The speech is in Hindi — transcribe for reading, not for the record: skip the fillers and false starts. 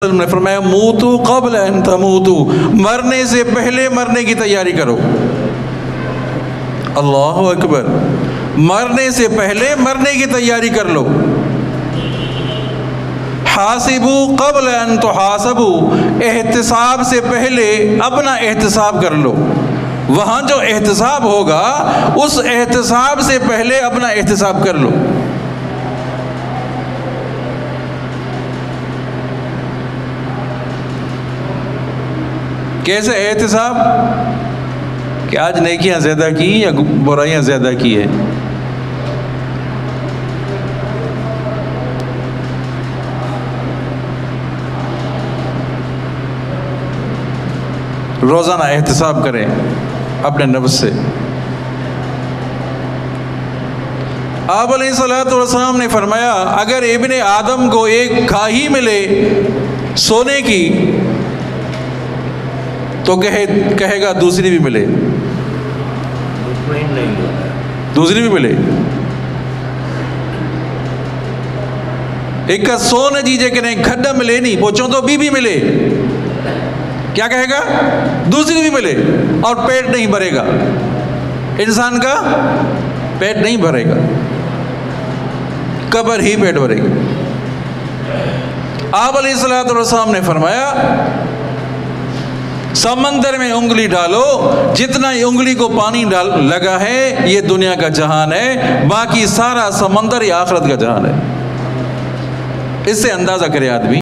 ने फरमाया मूतू क़ब्ल अन तमूतू, मरने से पहले मरने की तैयारी करो। अल्लाहु अकबर, मरने से पहले मरने की तैयारी कर लो। हासिबू क़ब्ल अन तुहासबू, एहतिसाब से पहले अपना एहतिसाब कर लो। वहाँ जो एहतिसाब होगा उस एहतिसाब से पहले अपना एहतिसाब कर लो। कैसे एहतिसाब कि आज नेकियां ज़्यादा की या बुराइयां ज़्यादा की है। रोज़ाना एहतिसाब करें अपने नफ्स से। आप अलैहिस्सलातु वस्सलाम ने फरमाया, अगर इब्ने आदम को एक खाही मिले सोने की तो कहेगा दूसरी भी मिले, दूसरी भी मिले। एक का सोन जीजे के नहीं खड्डा मिले नहीं पोचो तो भी मिले, क्या कहेगा? दूसरी भी मिले। और पेट नहीं भरेगा, इंसान का पेट नहीं भरेगा, कब्र ही पेट भरेगी। आप अलैहिस्सलातु वस्सलाम ने फरमाया, समंदर में उंगली डालो, जितना ही उंगली को पानी लगा है ये दुनिया का जहान है, बाकी सारा समंदर ये आखिरत का जहान है। इससे अंदाजा करे आदमी।